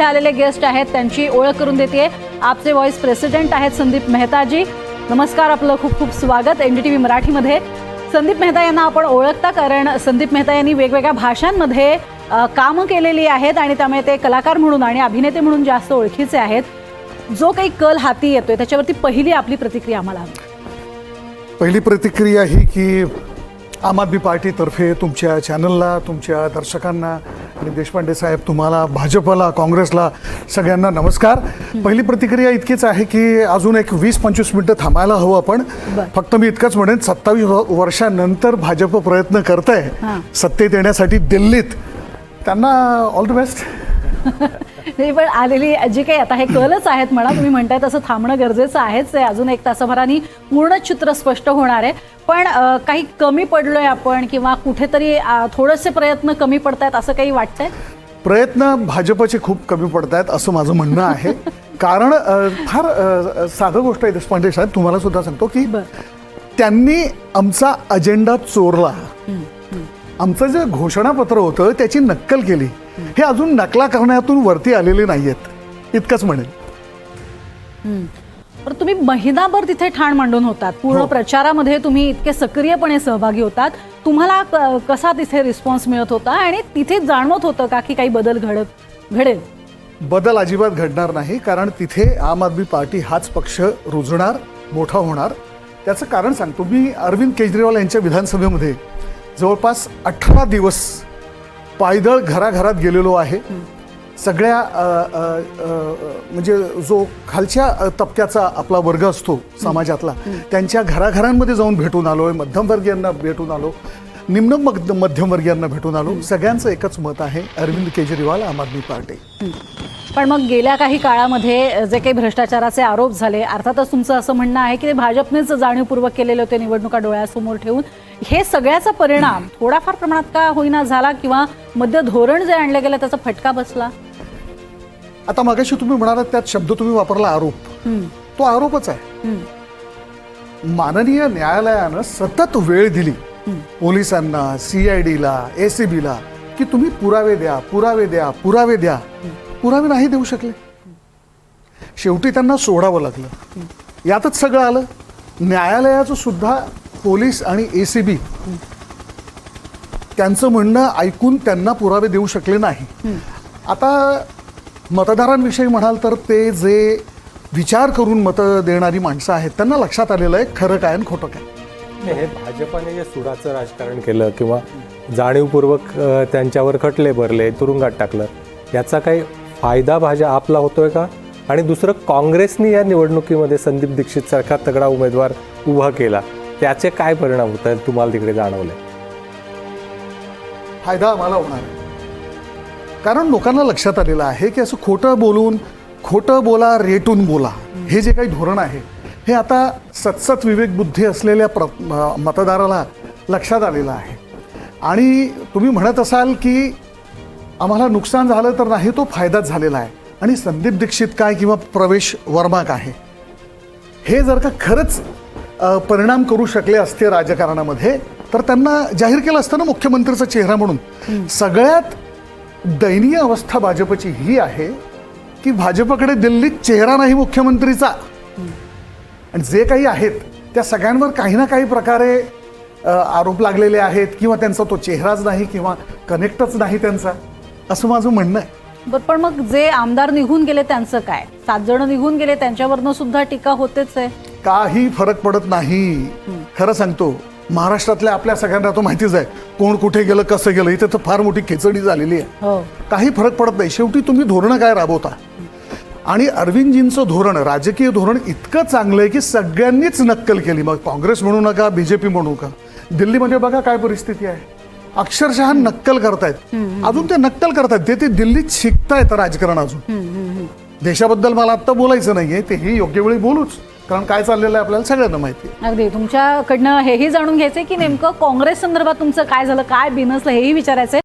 आलेले गेस्ट आहेत त्यांची ओळख करून देते। आपचे व्हाइस प्रेसिडेंट आहेत संदीप मेहताजी। नमस्कार, आपलं खूप खूप स्वागत एनडीटीव्ही मराठीमध्ये। संदीप मेहता यांना आपण ओळखता कारण संदीप मेहता यांनी वेगवेगळ्या भाषांमध्ये कामं केलेली आहेत आणि त्यामुळे ते कलाकार म्हणून आणि अभिनेते म्हणून जास्त ओळखीचे आहेत। जो काही कल हाती येतोय त्याच्यावरती पहिली आपली प्रतिक्रिया आम्हाला हवी। पहिली प्रतिक्रिया ही की आम आदमी पार्टीतर्फे तुमच्या चॅनलला, तुमच्या दर्शकांना आणि देशपांडे साहेब तुम्हाला, भाजपला, काँग्रेसला सगळ्यांना नमस्कार। पहिली प्रतिक्रिया इतकीच आहे की अजून एक 20-25 मिनिटं थांबायला हवं आपण। फक्त मी इतकंच म्हणेन 27 वर्षांनंतर भाजप प्रयत्न करत आहे सत्तेत येण्यासाठी दिल्लीत, त्यांना ऑल द बेस्ट। नाही पण आलेली जी काही आता हे कलच आहेत म्हणा, तुम्ही म्हणताय तसं थांबणं गरजेचं आहेच आहे। अजून एक तासाभरानी पूर्ण चित्र स्पष्ट होणार आहे। पण काही कमी पडलोय आपण किंवा कुठेतरी थोडेसे प्रयत्न कमी पडतायत असं काही वाटतंय? प्रयत्न भाजपचे खूप कमी पडतायत असं माझं म्हणणं आहे। कारण फार साधं गोष्ट आहे देशपांडे साहेब, तुम्हाला सुद्धा सांगतो की त्यांनी आमचा अजेंडा चोरला। आमचं जे घोषणापत्र होतं त्याची नक्कल केली। हे अजून नकला करण्यातून वरती आलेले नाहीयेत, इतकंच म्हणेन। तर तुम्ही महिनाभर तिथे ठाण मांडून होतात, पूर्ण प्रचारामध्ये तुम्ही इतके सक्रियपणे सहभागी होतात। तुम्हाला कसा तिथे रिस्पॉन्स मिळत होता आणि तिथे जाणवत होतं का की काही बदल घडेल? बदल अजिबात घडणार नाही, कारण तिथे आम आदमी पार्टी हाच पक्ष रुजणार, मोठा होणार। त्याचं कारण सांगतो मी। अरविंद केजरीवाल यांच्या विधानसभेमध्ये जवळपास 18 दिवस पायदळ घराघरात गेलेलो आहे। सगळ्या म्हणजे जो खालच्या तबक्याचा आपला वर्ग असतो समाजातला, त्यांच्या घराघरांमध्ये जाऊन भेटून आलोय। मध्यमवर्गीयांना भेटून आलो, निम्न मध्यमवर्गीयांना भेटून आलो। सगळ्यांचं एकच मत आहे, अरविंद केजरीवाल, आम आदमी पार्टी। पण मग गेल्या काही काळामध्ये जे काही भ्रष्टाचाराचे आरोप झाले, अर्थातच तुमचं असं म्हणणं आहे की ते भाजपनेच जाणीवपूर्वक केलेले होते निवडणुका डोळ्यासमोर ठेवून। हे सगळ्याचा परिणाम थोडाफार प्रमाणात का होईना झाला किंवा मध्य धोरण जे आणलं गेलं त्याचा फटका बसला? आता मगाशी तुम्ही म्हणालात त्यात शब्द तुम्ही वापरला आरोप, तो आरोपच आहे। माननीय न्यायालयानं सतत वेळ दिली पोलिसांना, CIDला, ACBला की तुम्ही पुरावे द्या, पुरावे द्या, पुरावे द्या। पुरावे नाही देऊ शकले, शेवटी त्यांना सोडावं लागलं। यातच सगळं आलं। न्यायालयाचं सुद्धा पोलीस आणि ACB त्यांचं म्हणणं ऐकून त्यांना पुरावे देऊ शकले नाही। आता मतदारांविषयी म्हणाल तर ते जे विचार करून मतं देणारी माणसं आहेत त्यांना लक्षात आलेलं आहे खरं काय आणि खोटं काय। हे भाजपाने जे सुडाचं राजकारण केलं किंवा जाणीवपूर्वक त्यांच्यावर खटले भरले, तुरुंगात टाकलं, याचा काही फायदा आपला होतोय का? आणि दुसरं, काँग्रेसने या निवडणुकीमध्ये संदीप दीक्षित सारखा तगडा उमेदवार उभा केला, त्याचे काय परिणाम होत आहेत तुम्हाला तिकडे जाणवले? फायदा आम्हाला होणार आहे, कारण लोकांना लक्षात आलेलं आहे की असं खोटं बोलून, खोटं बोला रेटून बोला, हे जे काही धोरण आहे हे आता सतसत विवेक बुद्धी असलेल्या मतदाराला लक्षात आलेलं आहे। आणि तुम्ही म्हणत असाल की आम्हाला नुकसान झालं तर नाही, तो फायदाच झालेला आहे। आणि संदीप दीक्षित काय किंवा प्रवेश वर्मा काय, हे जर का खरंच परिणाम करू शकले असते राजकारणामध्ये तर त्यांना जाहीर केलं असतं ना मुख्यमंत्रीचा चेहरा म्हणून। सगळ्यात दयनीय अवस्था भाजपची ही आहे की भाजपकडे दिल्लीत चेहरा नाही मुख्यमंत्रीचा, आणि जे काही आहेत त्या सगळ्यांवर काही ना काही प्रकारे आरोप लागलेले आहेत किंवा त्यांचा तो चेहराच नाही किंवा कनेक्टच नाही त्यांचा, असं माझं म्हणणं आहे। पण मग जे आमदार निघून गेले त्यांचं काय? 7 जण निघून गेले, त्यांच्यावरनं सुद्धा टीका होतेच आहे। काही फरक पडत नाही, खरं सांगतो। महाराष्ट्रातल्या आपल्या सगळ्यांना तो माहितीच आहे कोण कुठे गेलं, कसं गेलं। इथे तर फार मोठी खिचडी झालेली आहे। काही फरक पडत नाही, शेवटी तुम्ही धोरणं काय राबवता। आणि अरविंदजींचं धोरण, राजकीय धोरण इतकं चांगलं आहे की सगळ्यांनीच नक्कल केली। मग काँग्रेस म्हणू नका, BJP म्हणू का, दिल्लीमध्ये बघा काय परिस्थिती आहे, अक्षरशः नक्कल करतायत। अजून ते नक्कल करतायत, ते दिल्लीत शिकतायत राजकारण अजून। देशाबद्दल मला आत्ता बोलायचं नाहीये, तेही योग्य वेळी बोलूच, कारण काय चाललेलं आहे आपल्याला सगळ्यांना माहिती आहे। अगदी तुमच्याकडनं हेही जाणून घ्यायचंय की नेमकं काँग्रेस संदर्भात तुमचं काय झालं, काय बिनसलं हेही विचारायचंय।